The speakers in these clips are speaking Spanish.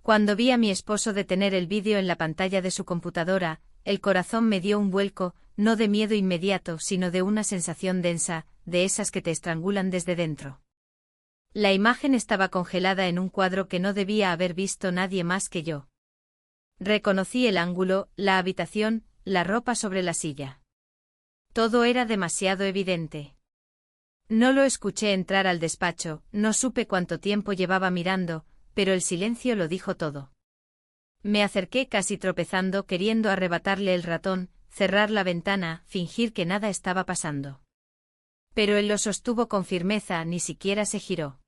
Cuando vi a mi esposo detener el vídeo en la pantalla de su computadora, el corazón me dio un vuelco, no de miedo inmediato, sino de una sensación densa, de esas que te estrangulan desde dentro. La imagen estaba congelada en un cuadro que no debía haber visto nadie más que yo. Reconocí el ángulo, la habitación, la ropa sobre la silla. Todo era demasiado evidente. No lo escuché entrar al despacho, no supe cuánto tiempo llevaba mirando, pero el silencio lo dijo todo. Me acerqué casi tropezando, queriendo arrebatarle el ratón, cerrar la ventana, fingir que nada estaba pasando. Pero él lo sostuvo con firmeza, ni siquiera se giró.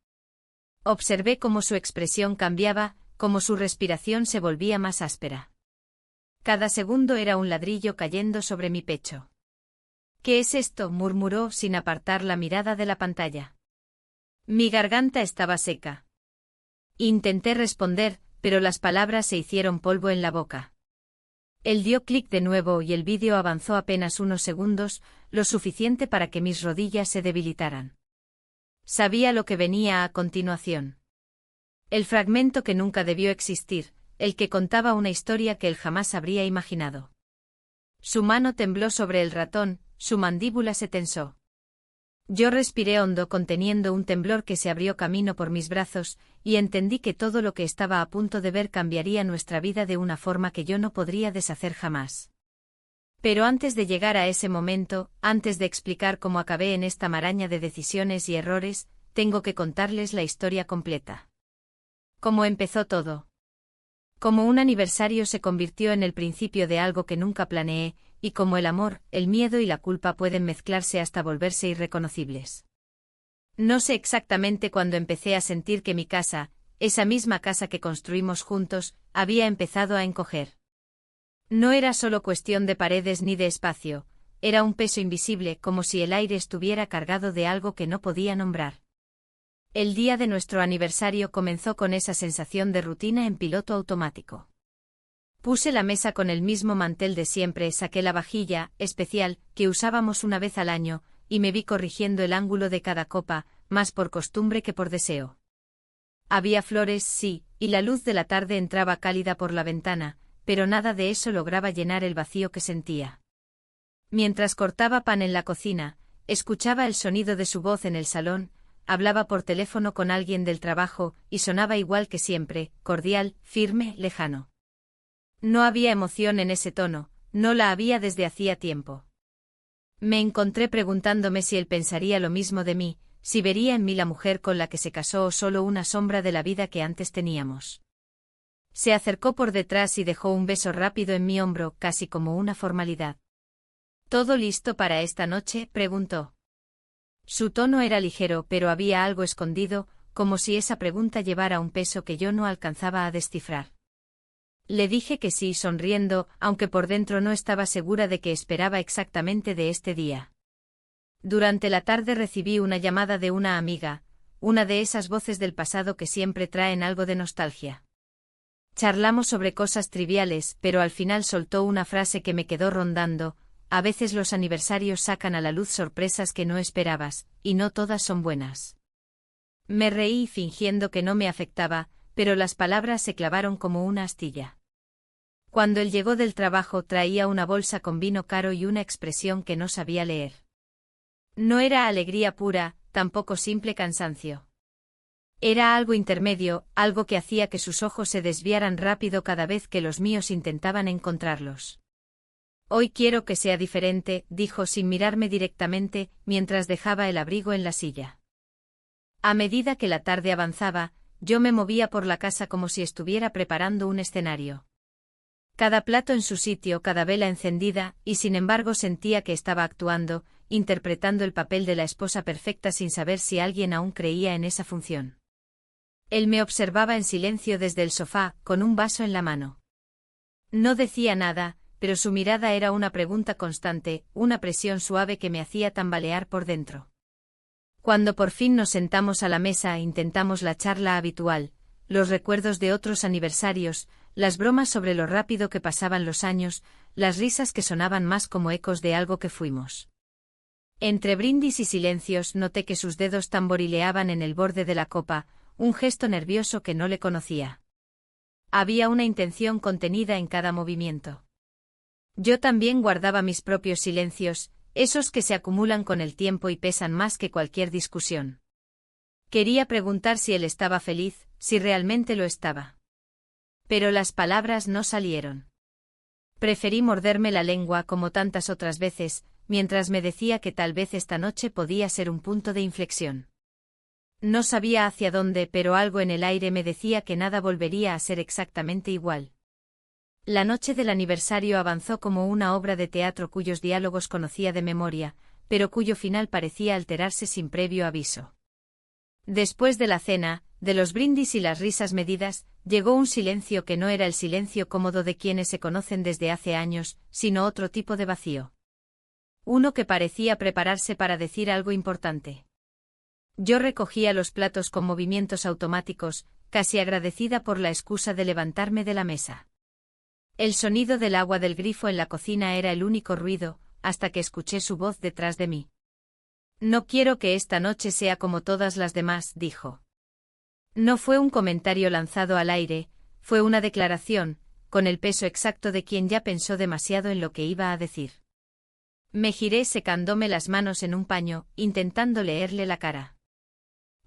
Observé cómo su expresión cambiaba, cómo su respiración se volvía más áspera. Cada segundo era un ladrillo cayendo sobre mi pecho. «¿Qué es esto?», murmuró sin apartar la mirada de la pantalla. Mi garganta estaba seca. Intenté responder, pero las palabras se hicieron polvo en la boca. Él dio clic de nuevo y el vídeo avanzó apenas unos segundos, lo suficiente para que mis rodillas se debilitaran. Sabía lo que venía a continuación. El fragmento que nunca debió existir, el que contaba una historia que él jamás habría imaginado. Su mano tembló sobre el ratón, su mandíbula se tensó. Yo respiré hondo conteniendo un temblor que se abrió camino por mis brazos, y entendí que todo lo que estaba a punto de ver cambiaría nuestra vida de una forma que yo no podría deshacer jamás. Pero antes de llegar a ese momento, antes de explicar cómo acabé en esta maraña de decisiones y errores, tengo que contarles la historia completa. ¿Cómo empezó todo? Cómo un aniversario se convirtió en el principio de algo que nunca planeé, y cómo el amor, el miedo y la culpa pueden mezclarse hasta volverse irreconocibles. No sé exactamente cuándo empecé a sentir que mi casa, esa misma casa que construimos juntos, había empezado a encoger. No era solo cuestión de paredes ni de espacio, era un peso invisible, como si el aire estuviera cargado de algo que no podía nombrar. El día de nuestro aniversario comenzó con esa sensación de rutina en piloto automático. Puse la mesa con el mismo mantel de siempre, saqué la vajilla, especial, que usábamos una vez al año, y me vi corrigiendo el ángulo de cada copa, más por costumbre que por deseo. Había flores, sí, y la luz de la tarde entraba cálida por la ventana, pero nada de eso lograba llenar el vacío que sentía. Mientras cortaba pan en la cocina, escuchaba el sonido de su voz en el salón, hablaba por teléfono con alguien del trabajo, y sonaba igual que siempre, cordial, firme, lejano. No había emoción en ese tono, no la había desde hacía tiempo. Me encontré preguntándome si él pensaría lo mismo de mí, si vería en mí la mujer con la que se casó o solo una sombra de la vida que antes teníamos. Se acercó por detrás y dejó un beso rápido en mi hombro, casi como una formalidad. ¿Todo listo para esta noche?, preguntó. Su tono era ligero, pero había algo escondido, como si esa pregunta llevara un peso que yo no alcanzaba a descifrar. Le dije que sí, sonriendo, aunque por dentro no estaba segura de qué esperaba exactamente de este día. Durante la tarde recibí una llamada de una amiga, una de esas voces del pasado que siempre traen algo de nostalgia. Charlamos sobre cosas triviales, pero al final soltó una frase que me quedó rondando: a veces los aniversarios sacan a la luz sorpresas que no esperabas, y no todas son buenas. Me reí fingiendo que no me afectaba, pero las palabras se clavaron como una astilla. Cuando él llegó del trabajo traía una bolsa con vino caro y una expresión que no sabía leer. No era alegría pura, tampoco simple cansancio. Era algo intermedio, algo que hacía que sus ojos se desviaran rápido cada vez que los míos intentaban encontrarlos. Hoy quiero que sea diferente, dijo sin mirarme directamente, mientras dejaba el abrigo en la silla. A medida que la tarde avanzaba, yo me movía por la casa como si estuviera preparando un escenario. Cada plato en su sitio, cada vela encendida, y sin embargo sentía que estaba actuando, interpretando el papel de la esposa perfecta sin saber si alguien aún creía en esa función. Él me observaba en silencio desde el sofá, con un vaso en la mano. No decía nada, pero su mirada era una pregunta constante, una presión suave que me hacía tambalear por dentro. Cuando por fin nos sentamos a la mesa e intentamos la charla habitual, los recuerdos de otros aniversarios, las bromas sobre lo rápido que pasaban los años, las risas que sonaban más como ecos de algo que fuimos. Entre brindis y silencios noté que sus dedos tamborileaban en el borde de la copa, un gesto nervioso que no le conocía. Había una intención contenida en cada movimiento. Yo también guardaba mis propios silencios, esos que se acumulan con el tiempo y pesan más que cualquier discusión. Quería preguntar si él estaba feliz, si realmente lo estaba. Pero las palabras no salieron. Preferí morderme la lengua como tantas otras veces, mientras me decía que tal vez esta noche podía ser un punto de inflexión. No sabía hacia dónde, pero algo en el aire me decía que nada volvería a ser exactamente igual. La noche del aniversario avanzó como una obra de teatro cuyos diálogos conocía de memoria, pero cuyo final parecía alterarse sin previo aviso. Después de la cena, de los brindis y las risas medidas, llegó un silencio que no era el silencio cómodo de quienes se conocen desde hace años, sino otro tipo de vacío. Uno que parecía prepararse para decir algo importante. Yo recogía los platos con movimientos automáticos, casi agradecida por la excusa de levantarme de la mesa. El sonido del agua del grifo en la cocina era el único ruido, hasta que escuché su voz detrás de mí. «No quiero que esta noche sea como todas las demás», dijo. No fue un comentario lanzado al aire, fue una declaración, con el peso exacto de quien ya pensó demasiado en lo que iba a decir. Me giré secándome las manos en un paño, intentando leerle la cara.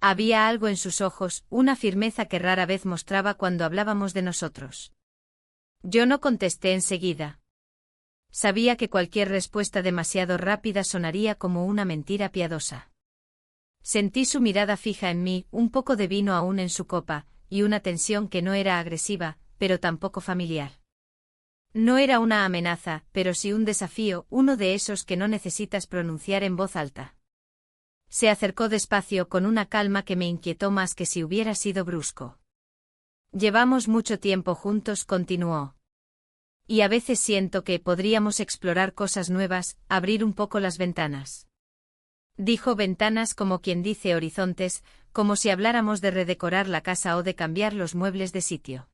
Había algo en sus ojos, una firmeza que rara vez mostraba cuando hablábamos de nosotros. Yo no contesté enseguida. Sabía que cualquier respuesta demasiado rápida sonaría como una mentira piadosa. Sentí su mirada fija en mí, un poco de vino aún en su copa, y una tensión que no era agresiva, pero tampoco familiar. No era una amenaza, pero sí un desafío, uno de esos que no necesitas pronunciar en voz alta. Se acercó despacio con una calma que me inquietó más que si hubiera sido brusco. Llevamos mucho tiempo juntos, continuó. Y a veces siento que podríamos explorar cosas nuevas, abrir un poco las ventanas. Dijo ventanas como quien dice horizontes, como si habláramos de redecorar la casa o de cambiar los muebles de sitio.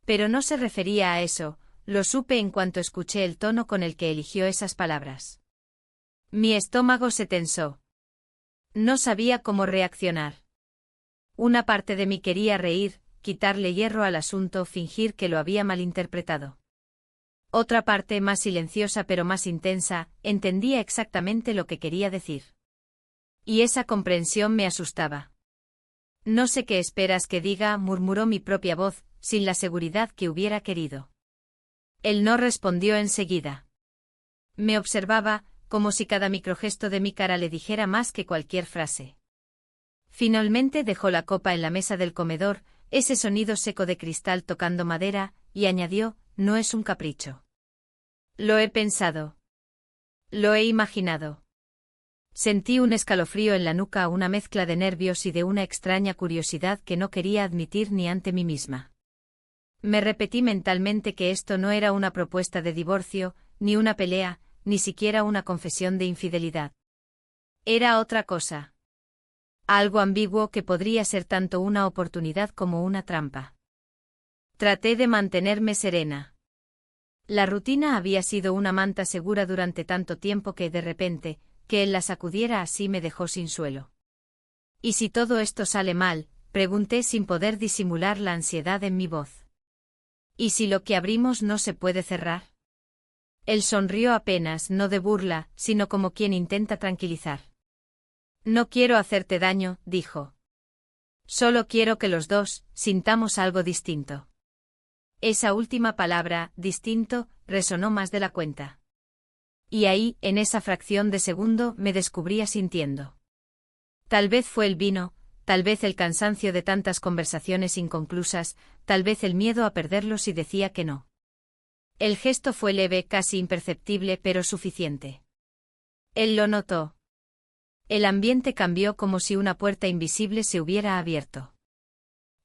Pero no se refería a eso, lo supe en cuanto escuché el tono con el que eligió esas palabras. Mi estómago se tensó. No sabía cómo reaccionar. Una parte de mí quería reír, quitarle hierro al asunto, fingir que lo había malinterpretado. Otra parte, más silenciosa pero más intensa, entendía exactamente lo que quería decir. Y esa comprensión me asustaba. No sé qué esperas que diga, murmuró mi propia voz, sin la seguridad que hubiera querido. Él no respondió enseguida. Me observaba, como si cada microgesto de mi cara le dijera más que cualquier frase. Finalmente dejó la copa en la mesa del comedor, ese sonido seco de cristal tocando madera, y añadió, no es un capricho. Lo he pensado. Lo he imaginado. Sentí un escalofrío en la nuca, una mezcla de nervios y de una extraña curiosidad que no quería admitir ni ante mí misma. Me repetí mentalmente que esto no era una propuesta de divorcio, ni una pelea, ni siquiera una confesión de infidelidad. Era otra cosa. Algo ambiguo que podría ser tanto una oportunidad como una trampa. Traté de mantenerme serena. La rutina había sido una manta segura durante tanto tiempo que de repente, que él la sacudiera así me dejó sin suelo. ¿Y si todo esto sale mal?, pregunté sin poder disimular la ansiedad en mi voz. ¿Y si lo que abrimos no se puede cerrar? Él sonrió apenas, no de burla, sino como quien intenta tranquilizar. No quiero hacerte daño, dijo. Solo quiero que los dos sintamos algo distinto. Esa última palabra, distinto, resonó más de la cuenta. Y ahí, en esa fracción de segundo, me descubría sintiendo. Tal vez fue el vino, tal vez el cansancio de tantas conversaciones inconclusas, tal vez el miedo a perderlo si decía que no. El gesto fue leve, casi imperceptible, pero suficiente. Él lo notó. El ambiente cambió como si una puerta invisible se hubiera abierto.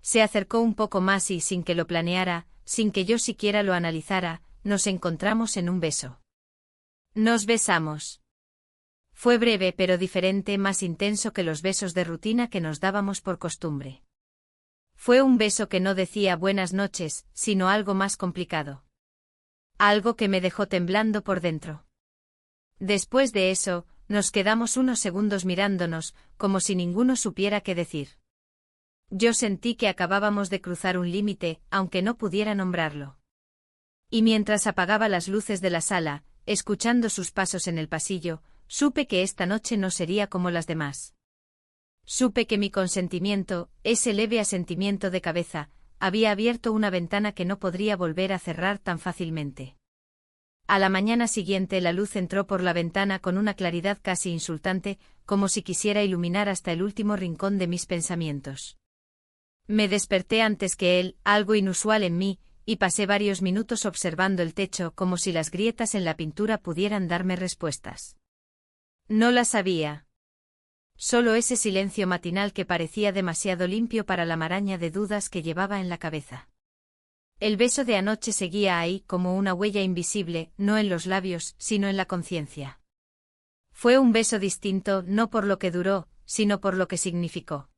Se acercó un poco más y, sin que lo planeara, sin que yo siquiera lo analizara, nos encontramos en un beso. Nos besamos. Fue breve pero diferente, más intenso que los besos de rutina que nos dábamos por costumbre. Fue un beso que no decía buenas noches, sino algo más complicado. Algo que me dejó temblando por dentro. Después de eso, nos quedamos unos segundos mirándonos, como si ninguno supiera qué decir. Yo sentí que acabábamos de cruzar un límite, aunque no pudiera nombrarlo. Y mientras apagaba las luces de la sala, escuchando sus pasos en el pasillo, supe que esta noche no sería como las demás. Supe que mi consentimiento, ese leve asentimiento de cabeza, había abierto una ventana que no podría volver a cerrar tan fácilmente. A la mañana siguiente la luz entró por la ventana con una claridad casi insultante, como si quisiera iluminar hasta el último rincón de mis pensamientos. Me desperté antes que él, algo inusual en mí, y pasé varios minutos observando el techo como si las grietas en la pintura pudieran darme respuestas. No las sabía. Solo ese silencio matinal que parecía demasiado limpio para la maraña de dudas que llevaba en la cabeza. El beso de anoche seguía ahí como una huella invisible, no en los labios, sino en la conciencia. Fue un beso distinto no por lo que duró, sino por lo que significó.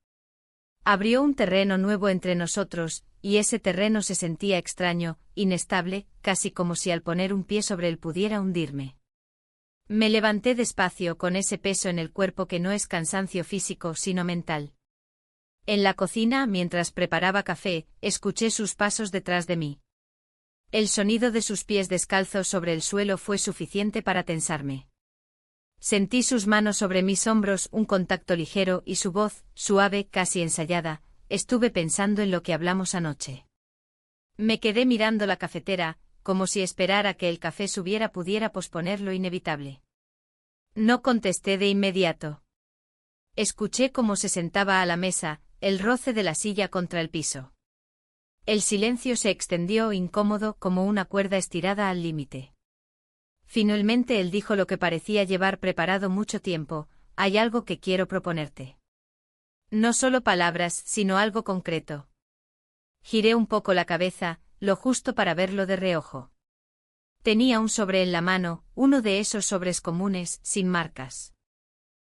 Abrió un terreno nuevo entre nosotros, y ese terreno se sentía extraño, inestable, casi como si al poner un pie sobre él pudiera hundirme. Me levanté despacio con ese peso en el cuerpo que no es cansancio físico sino mental. En la cocina, mientras preparaba café, escuché sus pasos detrás de mí. El sonido de sus pies descalzos sobre el suelo fue suficiente para tensarme. Sentí sus manos sobre mis hombros, un contacto ligero y su voz, suave, casi ensayada. Estuve pensando en lo que hablamos anoche. Me quedé mirando la cafetera, como si esperar a que el café subiera pudiera posponer lo inevitable. No contesté de inmediato. Escuché cómo se sentaba a la mesa, el roce de la silla contra el piso. El silencio se extendió incómodo como una cuerda estirada al límite. Finalmente él dijo lo que parecía llevar preparado mucho tiempo: hay algo que quiero proponerte. No solo palabras, sino algo concreto. Giré un poco la cabeza, lo justo para verlo de reojo. Tenía un sobre en la mano, uno de esos sobres comunes, sin marcas.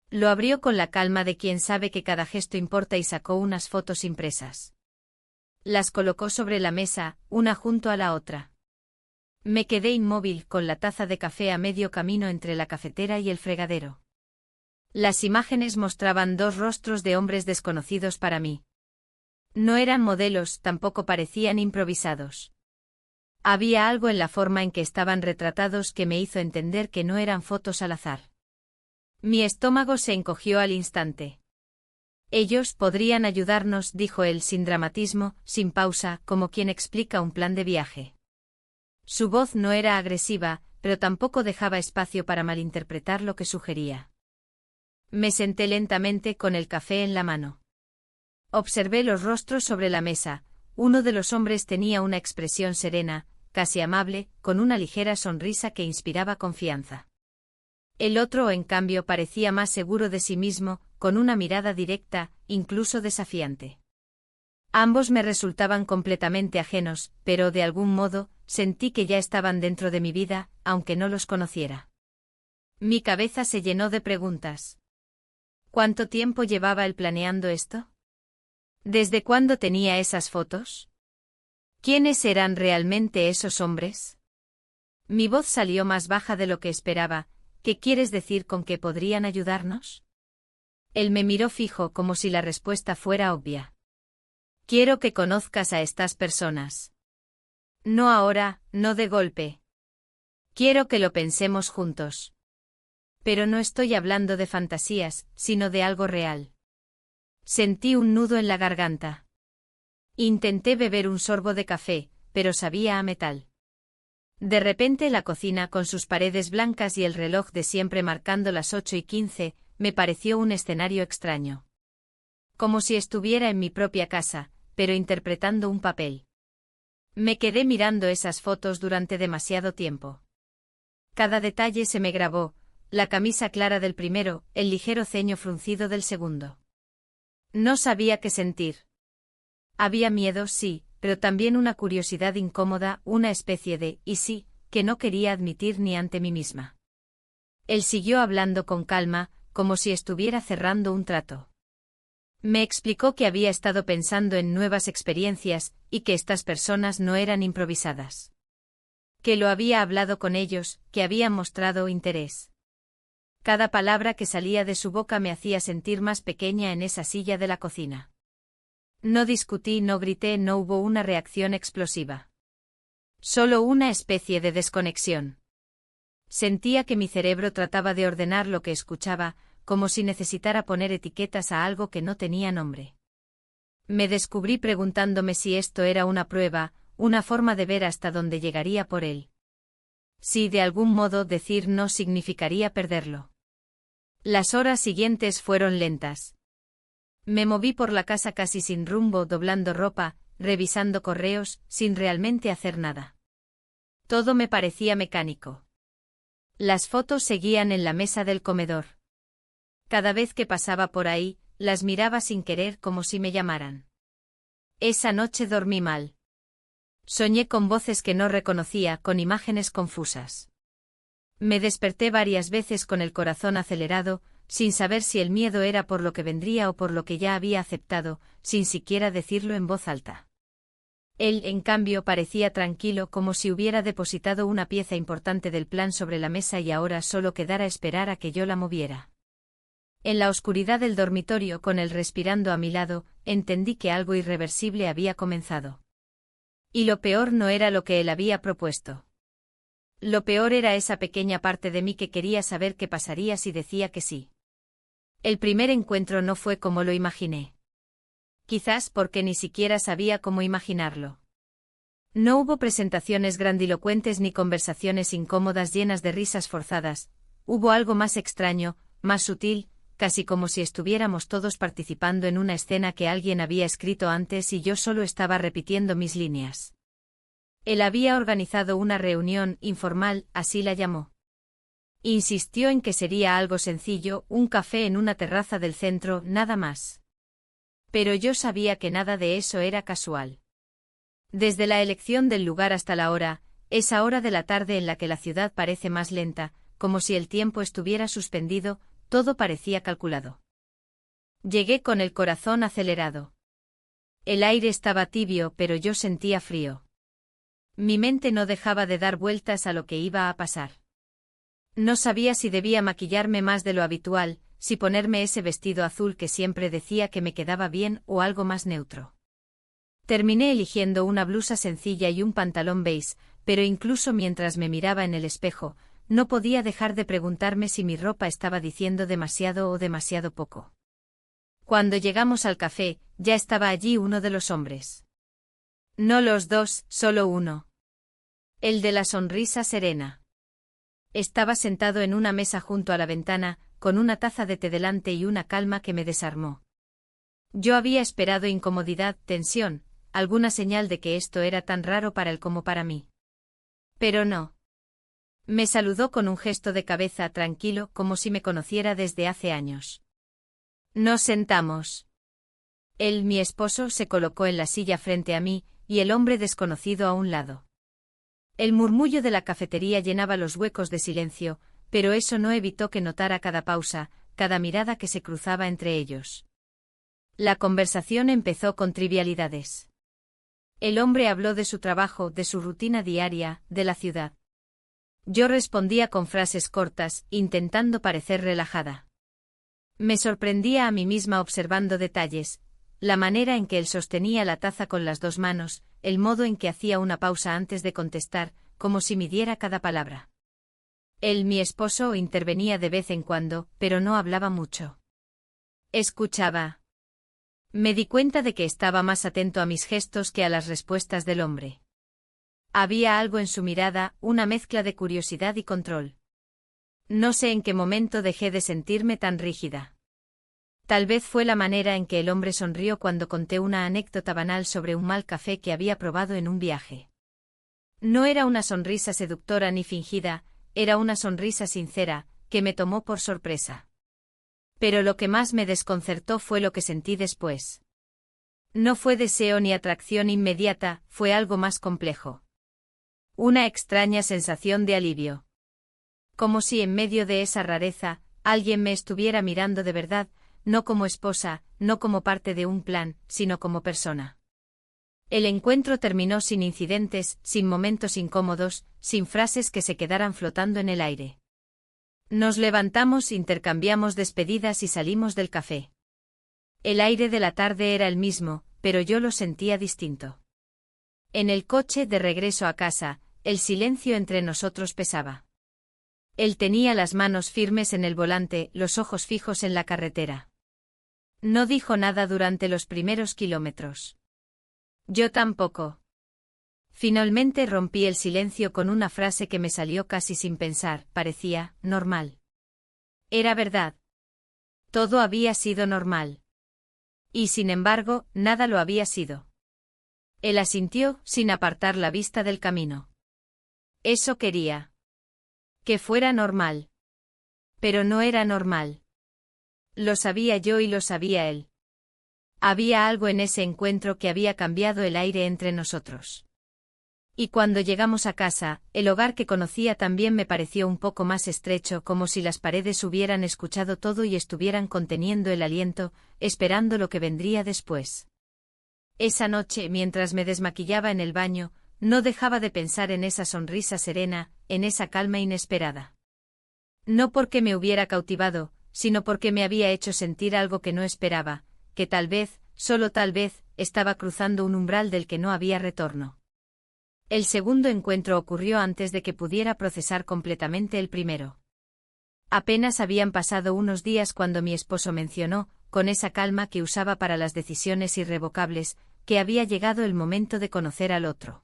Lo abrió con la calma de quien sabe que cada gesto importa y sacó unas fotos impresas. Las colocó sobre la mesa, una junto a la otra. Me quedé inmóvil con la taza de café a medio camino entre la cafetera y el fregadero. Las imágenes mostraban dos rostros de hombres desconocidos para mí. No eran modelos, tampoco parecían improvisados. Había algo en la forma en que estaban retratados que me hizo entender que no eran fotos al azar. Mi estómago se encogió al instante. Ellos podrían ayudarnos, dijo él sin dramatismo, sin pausa, como quien explica un plan de viaje. Su voz no era agresiva, pero tampoco dejaba espacio para malinterpretar lo que sugería. Me senté lentamente con el café en la mano. Observé los rostros sobre la mesa. Uno de los hombres tenía una expresión serena, casi amable, con una ligera sonrisa que inspiraba confianza. El otro, en cambio, parecía más seguro de sí mismo, con una mirada directa, incluso desafiante. Ambos me resultaban completamente ajenos, pero de algún modo, sentí que ya estaban dentro de mi vida, aunque no los conociera. Mi cabeza se llenó de preguntas. ¿Cuánto tiempo llevaba él planeando esto? ¿Desde cuándo tenía esas fotos? ¿Quiénes eran realmente esos hombres? Mi voz salió más baja de lo que esperaba. ¿Qué quieres decir con que podrían ayudarnos? Él me miró fijo como si la respuesta fuera obvia. Quiero que conozcas a estas personas. No ahora, no de golpe. Quiero que lo pensemos juntos. Pero no estoy hablando de fantasías, sino de algo real. Sentí un nudo en la garganta. Intenté beber un sorbo de café, pero sabía a metal. De repente la cocina con sus paredes blancas y el reloj de siempre marcando las 8:15, me pareció un escenario extraño. Como si estuviera en mi propia casa, pero interpretando un papel. Me quedé mirando esas fotos durante demasiado tiempo. Cada detalle se me grabó, la camisa clara del primero, el ligero ceño fruncido del segundo. No sabía qué sentir. Había miedo, sí, pero también una curiosidad incómoda, una especie de «y sí», que no quería admitir ni ante mí misma. Él siguió hablando con calma, como si estuviera cerrando un trato. Me explicó que había estado pensando en nuevas experiencias, y que estas personas no eran improvisadas. Que lo había hablado con ellos, que habían mostrado interés. Cada palabra que salía de su boca me hacía sentir más pequeña en esa silla de la cocina. No discutí, no grité, no hubo una reacción explosiva. Solo una especie de desconexión. Sentía que mi cerebro trataba de ordenar lo que escuchaba, como si necesitara poner etiquetas a algo que no tenía nombre. Me descubrí preguntándome si esto era una prueba, una forma de ver hasta dónde llegaría por él. Si de algún modo decir no significaría perderlo. Las horas siguientes fueron lentas. Me moví por la casa casi sin rumbo, doblando ropa, revisando correos, sin realmente hacer nada. Todo me parecía mecánico. Las fotos seguían en la mesa del comedor. Cada vez que pasaba por ahí, las miraba sin querer como si me llamaran. Esa noche dormí mal. Soñé con voces que no reconocía, con imágenes confusas. Me desperté varias veces con el corazón acelerado, sin saber si el miedo era por lo que vendría o por lo que ya había aceptado, sin siquiera decirlo en voz alta. Él, en cambio, parecía tranquilo, como si hubiera depositado una pieza importante del plan sobre la mesa y ahora solo quedara esperar a que yo la moviera. En la oscuridad del dormitorio, con él respirando a mi lado, entendí que algo irreversible había comenzado. Y lo peor no era lo que él había propuesto. Lo peor era esa pequeña parte de mí que quería saber qué pasaría si decía que sí. El primer encuentro no fue como lo imaginé. Quizás porque ni siquiera sabía cómo imaginarlo. No hubo presentaciones grandilocuentes ni conversaciones incómodas llenas de risas forzadas, hubo algo más extraño, más sutil, casi como si estuviéramos todos participando en una escena que alguien había escrito antes y yo solo estaba repitiendo mis líneas. Él había organizado una reunión informal, así la llamó. Insistió en que sería algo sencillo, un café en una terraza del centro, nada más. Pero yo sabía que nada de eso era casual. Desde la elección del lugar hasta la hora, esa hora de la tarde en la que la ciudad parece más lenta, como si el tiempo estuviera suspendido, todo parecía calculado. Llegué con el corazón acelerado. El aire estaba tibio, pero yo sentía frío. Mi mente no dejaba de dar vueltas a lo que iba a pasar. No sabía si debía maquillarme más de lo habitual, si ponerme ese vestido azul que siempre decía que me quedaba bien o algo más neutro. Terminé eligiendo una blusa sencilla y un pantalón beige, pero incluso mientras me miraba en el espejo, no podía dejar de preguntarme si mi ropa estaba diciendo demasiado o demasiado poco. Cuando llegamos al café, ya estaba allí uno de los hombres. No los dos, solo uno. El de la sonrisa serena. Estaba sentado en una mesa junto a la ventana, con una taza de té delante y una calma que me desarmó. Yo había esperado incomodidad, tensión, alguna señal de que esto era tan raro para él como para mí. Pero no. Me saludó con un gesto de cabeza tranquilo, como si me conociera desde hace años. Nos sentamos. Él, mi esposo, se colocó en la silla frente a mí, y el hombre desconocido a un lado. El murmullo de la cafetería llenaba los huecos de silencio, pero eso no evitó que notara cada pausa, cada mirada que se cruzaba entre ellos. La conversación empezó con trivialidades. El hombre habló de su trabajo, de su rutina diaria, de la ciudad. Yo respondía con frases cortas, intentando parecer relajada. Me sorprendía a mí misma observando detalles, la manera en que él sostenía la taza con las dos manos, el modo en que hacía una pausa antes de contestar, como si midiera cada palabra. Él, mi esposo, intervenía de vez en cuando, pero no hablaba mucho. Escuchaba. Me di cuenta de que estaba más atento a mis gestos que a las respuestas del hombre. Había algo en su mirada, una mezcla de curiosidad y control. No sé en qué momento dejé de sentirme tan rígida. Tal vez fue la manera en que el hombre sonrió cuando conté una anécdota banal sobre un mal café que había probado en un viaje. No era una sonrisa seductora ni fingida, era una sonrisa sincera, que me tomó por sorpresa. Pero lo que más me desconcertó fue lo que sentí después. No fue deseo ni atracción inmediata, fue algo más complejo. Una extraña sensación de alivio. Como si en medio de esa rareza, alguien me estuviera mirando de verdad, no como esposa, no como parte de un plan, sino como persona. El encuentro terminó sin incidentes, sin momentos incómodos, sin frases que se quedaran flotando en el aire. Nos levantamos, intercambiamos despedidas y salimos del café. El aire de la tarde era el mismo, pero yo lo sentía distinto. En el coche de regreso a casa, el silencio entre nosotros pesaba. Él tenía las manos firmes en el volante, los ojos fijos en la carretera. No dijo nada durante los primeros kilómetros. Yo tampoco. Finalmente rompí el silencio con una frase que me salió casi sin pensar, parecía normal. Era verdad. Todo había sido normal. Y sin embargo, nada lo había sido. Él asintió, sin apartar la vista del camino. Eso quería. Que fuera normal. Pero no era normal. Lo sabía yo y lo sabía él. Había algo en ese encuentro que había cambiado el aire entre nosotros. Y cuando llegamos a casa, el hogar que conocía también me pareció un poco más estrecho, como si las paredes hubieran escuchado todo y estuvieran conteniendo el aliento, esperando lo que vendría después. Esa noche, mientras me desmaquillaba en el baño, no dejaba de pensar en esa sonrisa serena, en esa calma inesperada. No porque me hubiera cautivado, sino porque me había hecho sentir algo que no esperaba, que tal vez, solo tal vez, estaba cruzando un umbral del que no había retorno. El segundo encuentro ocurrió antes de que pudiera procesar completamente el primero. Apenas habían pasado unos días cuando mi esposo mencionó, con esa calma que usaba para las decisiones irrevocables, que había llegado el momento de conocer al otro.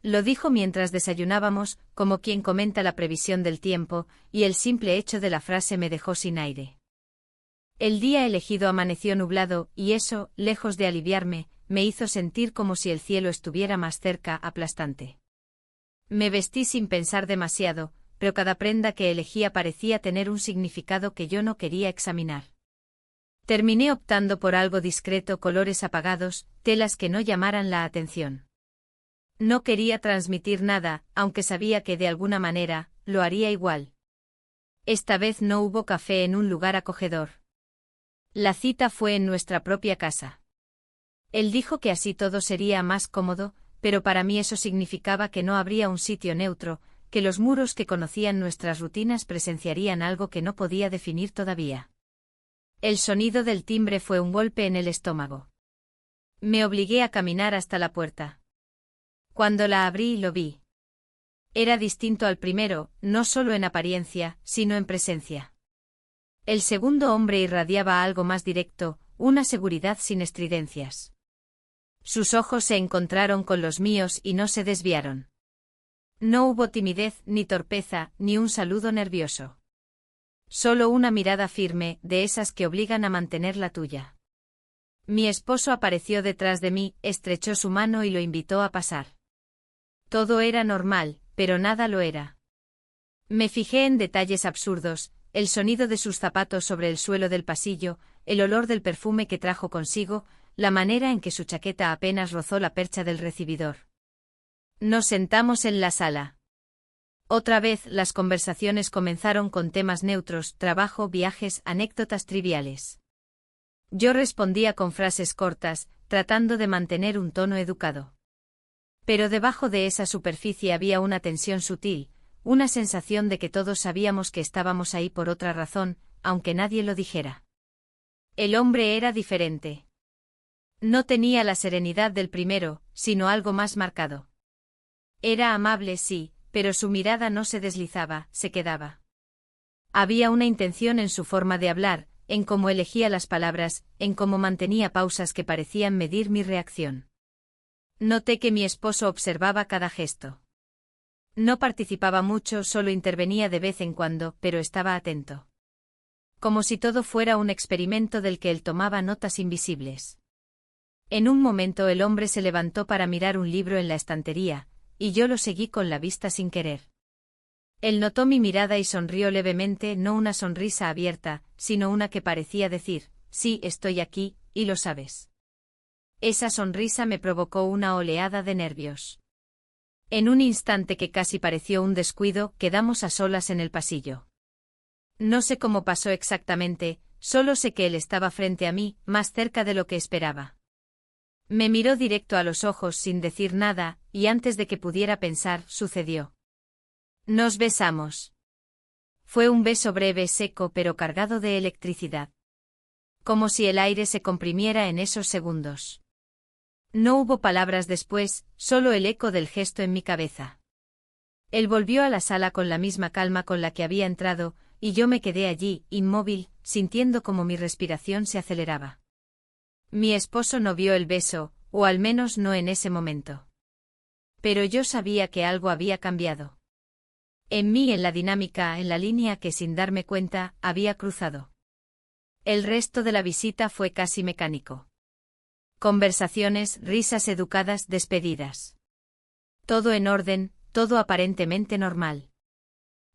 Lo dijo mientras desayunábamos, como quien comenta la previsión del tiempo, y el simple hecho de la frase me dejó sin aire. El día elegido amaneció nublado, y eso, lejos de aliviarme, me hizo sentir como si el cielo estuviera más cerca, aplastante. Me vestí sin pensar demasiado, pero cada prenda que elegía parecía tener un significado que yo no quería examinar. Terminé optando por algo discreto, colores apagados, telas que no llamaran la atención. No quería transmitir nada, aunque sabía que de alguna manera, lo haría igual. Esta vez no hubo café en un lugar acogedor. La cita fue en nuestra propia casa. Él dijo que así todo sería más cómodo, pero para mí eso significaba que no habría un sitio neutro, que los muros que conocían nuestras rutinas presenciarían algo que no podía definir todavía. El sonido del timbre fue un golpe en el estómago. Me obligué a caminar hasta la puerta. Cuando la abrí, lo vi. Era distinto al primero, no solo en apariencia, sino en presencia. El segundo hombre irradiaba algo más directo, una seguridad sin estridencias. Sus ojos se encontraron con los míos y no se desviaron. No hubo timidez, ni torpeza, ni un saludo nervioso. Solo una mirada firme, de esas que obligan a mantener la tuya. Mi esposo apareció detrás de mí, estrechó su mano y lo invitó a pasar. Todo era normal, pero nada lo era. Me fijé en detalles absurdos, el sonido de sus zapatos sobre el suelo del pasillo, el olor del perfume que trajo consigo, la manera en que su chaqueta apenas rozó la percha del recibidor. Nos sentamos en la sala. Otra vez las conversaciones comenzaron con temas neutros, trabajo, viajes, anécdotas triviales. Yo respondía con frases cortas, tratando de mantener un tono educado. Pero debajo de esa superficie había una tensión sutil, una sensación de que todos sabíamos que estábamos ahí por otra razón, aunque nadie lo dijera. El hombre era diferente. No tenía la serenidad del primero, sino algo más marcado. Era amable, sí, pero su mirada no se deslizaba, se quedaba. Había una intención en su forma de hablar, en cómo elegía las palabras, en cómo mantenía pausas que parecían medir mi reacción. Noté que mi esposo observaba cada gesto. No participaba mucho, solo intervenía de vez en cuando, pero estaba atento. Como si todo fuera un experimento del que él tomaba notas invisibles. En un momento el hombre se levantó para mirar un libro en la estantería, y yo lo seguí con la vista sin querer. Él notó mi mirada y sonrió levemente, no una sonrisa abierta, sino una que parecía decir, sí, estoy aquí, y lo sabes. Esa sonrisa me provocó una oleada de nervios. En un instante que casi pareció un descuido, quedamos a solas en el pasillo. No sé cómo pasó exactamente, solo sé que él estaba frente a mí, más cerca de lo que esperaba. Me miró directo a los ojos sin decir nada, y antes de que pudiera pensar, sucedió. Nos besamos. Fue un beso breve, seco, pero cargado de electricidad. Como si el aire se comprimiera en esos segundos. No hubo palabras después, solo el eco del gesto en mi cabeza. Él volvió a la sala con la misma calma con la que había entrado, y yo me quedé allí, inmóvil, sintiendo como mi respiración se aceleraba. Mi esposo no vio el beso, o al menos no en ese momento. Pero yo sabía que algo había cambiado. En mí, en la dinámica, en la línea que sin darme cuenta, había cruzado. El resto de la visita fue casi mecánico. Conversaciones, risas educadas, despedidas. Todo en orden, todo aparentemente normal.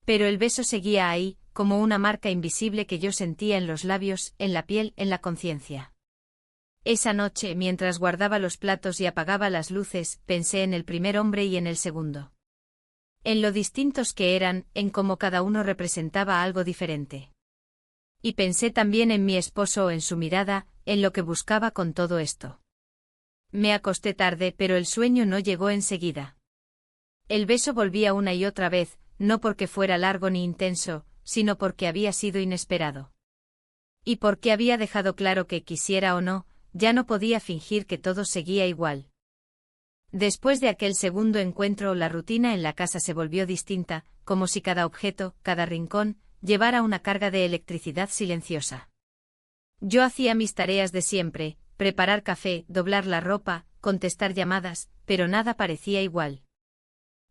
Pero el beso seguía ahí, como una marca invisible que yo sentía en los labios, en la piel, en la conciencia. Esa noche, mientras guardaba los platos y apagaba las luces, pensé en el primer hombre y en el segundo. En lo distintos que eran, en cómo cada uno representaba algo diferente. Y pensé también en mi esposo, en su mirada, en lo que buscaba con todo esto. Me acosté tarde, pero el sueño no llegó enseguida. El beso volvía una y otra vez, no porque fuera largo ni intenso, sino porque había sido inesperado. Y porque había dejado claro que, quisiera o no, ya no podía fingir que todo seguía igual. Después de aquel segundo encuentro, la rutina en la casa se volvió distinta, como si cada objeto, cada rincón, llevara una carga de electricidad silenciosa. Yo hacía mis tareas de siempre, preparar café, doblar la ropa, contestar llamadas, pero nada parecía igual.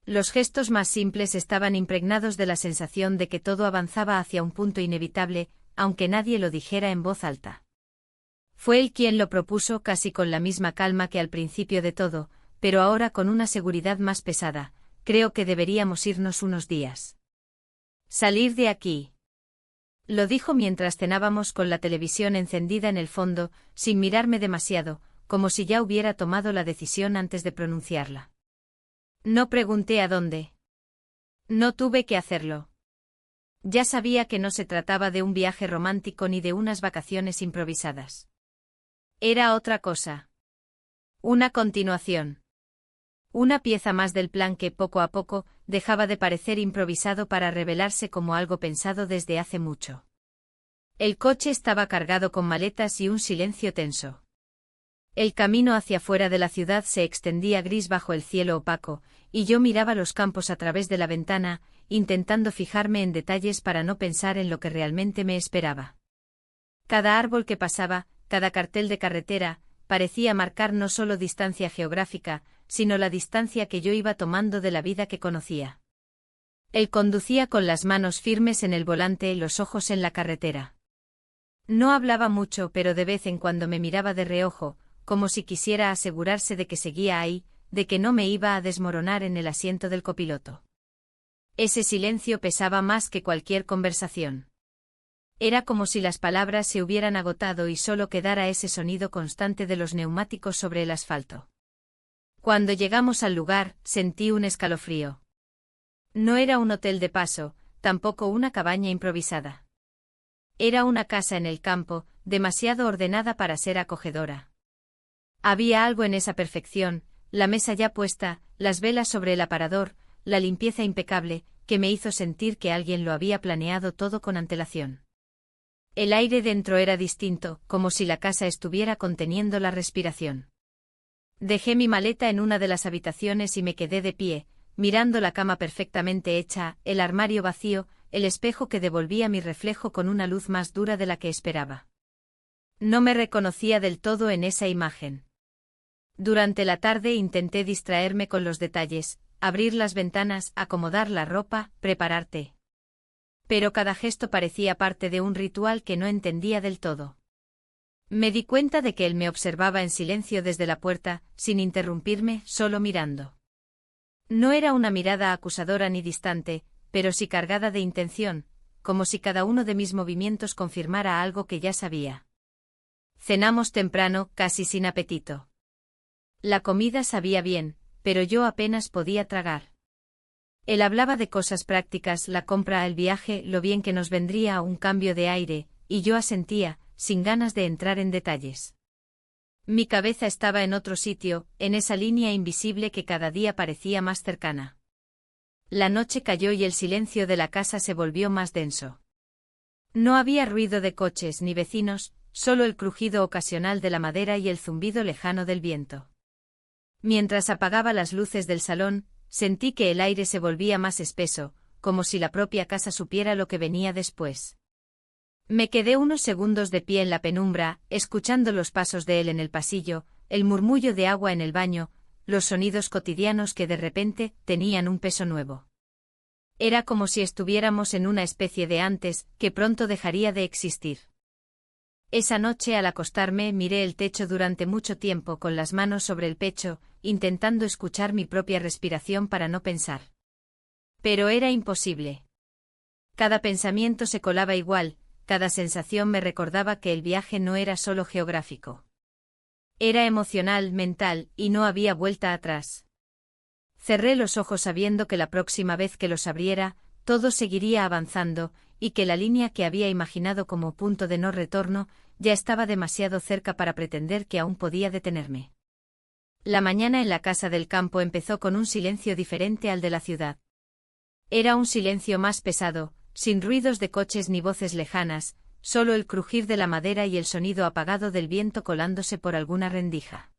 Los gestos más simples estaban impregnados de la sensación de que todo avanzaba hacia un punto inevitable, aunque nadie lo dijera en voz alta. Fue él quien lo propuso casi con la misma calma que al principio de todo, pero ahora con una seguridad más pesada. Creo que deberíamos irnos unos días. Salir de aquí. Lo dijo mientras cenábamos con la televisión encendida en el fondo, sin mirarme demasiado, como si ya hubiera tomado la decisión antes de pronunciarla. No pregunté a dónde. No tuve que hacerlo. Ya sabía que no se trataba de un viaje romántico ni de unas vacaciones improvisadas. Era otra cosa. Una continuación. Una pieza más del plan que, poco a poco, dejaba de parecer improvisado para revelarse como algo pensado desde hace mucho. El coche estaba cargado con maletas y un silencio tenso. El camino hacia fuera de la ciudad se extendía gris bajo el cielo opaco, y yo miraba los campos a través de la ventana, intentando fijarme en detalles para no pensar en lo que realmente me esperaba. Cada árbol que pasaba, cada cartel de carretera, parecía marcar no solo distancia geográfica, sino la distancia que yo iba tomando de la vida que conocía. Él conducía con las manos firmes en el volante y los ojos en la carretera. No hablaba mucho, pero de vez en cuando me miraba de reojo, como si quisiera asegurarse de que seguía ahí, de que no me iba a desmoronar en el asiento del copiloto. Ese silencio pesaba más que cualquier conversación. Era como si las palabras se hubieran agotado y solo quedara ese sonido constante de los neumáticos sobre el asfalto. Cuando llegamos al lugar, sentí un escalofrío. No era un hotel de paso, tampoco una cabaña improvisada. Era una casa en el campo, demasiado ordenada para ser acogedora. Había algo en esa perfección, la mesa ya puesta, las velas sobre el aparador, la limpieza impecable, que me hizo sentir que alguien lo había planeado todo con antelación. El aire dentro era distinto, como si la casa estuviera conteniendo la respiración. Dejé mi maleta en una de las habitaciones y me quedé de pie, mirando la cama perfectamente hecha, el armario vacío, el espejo que devolvía mi reflejo con una luz más dura de la que esperaba. No me reconocía del todo en esa imagen. Durante la tarde intenté distraerme con los detalles, abrir las ventanas, acomodar la ropa, preparar té. Pero cada gesto parecía parte de un ritual que no entendía del todo. Me di cuenta de que él me observaba en silencio desde la puerta, sin interrumpirme, solo mirando. No era una mirada acusadora ni distante, pero sí cargada de intención, como si cada uno de mis movimientos confirmara algo que ya sabía. Cenamos temprano, casi sin apetito. La comida sabía bien, pero yo apenas podía tragar. Él hablaba de cosas prácticas, la compra, el viaje, lo bien que nos vendría un cambio de aire, y yo asentía, sin ganas de entrar en detalles. Mi cabeza estaba en otro sitio, en esa línea invisible que cada día parecía más cercana. La noche cayó y el silencio de la casa se volvió más denso. No había ruido de coches ni vecinos, solo el crujido ocasional de la madera y el zumbido lejano del viento. Mientras apagaba las luces del salón, sentí que el aire se volvía más espeso, como si la propia casa supiera lo que venía después. Me quedé unos segundos de pie en la penumbra, escuchando los pasos de él en el pasillo, el murmullo de agua en el baño, los sonidos cotidianos que de repente tenían un peso nuevo. Era como si estuviéramos en una especie de antes, que pronto dejaría de existir. Esa noche al acostarme miré el techo durante mucho tiempo con las manos sobre el pecho, intentando escuchar mi propia respiración para no pensar. Pero era imposible. Cada pensamiento se colaba igual, cada sensación me recordaba que el viaje no era solo geográfico. Era emocional, mental, y no había vuelta atrás. Cerré los ojos sabiendo que la próxima vez que los abriera, todo seguiría avanzando, y que la línea que había imaginado como punto de no retorno, ya estaba demasiado cerca para pretender que aún podía detenerme. La mañana en la casa del campo empezó con un silencio diferente al de la ciudad. Era un silencio más pesado, sin ruidos de coches ni voces lejanas, solo el crujir de la madera y el sonido apagado del viento colándose por alguna rendija.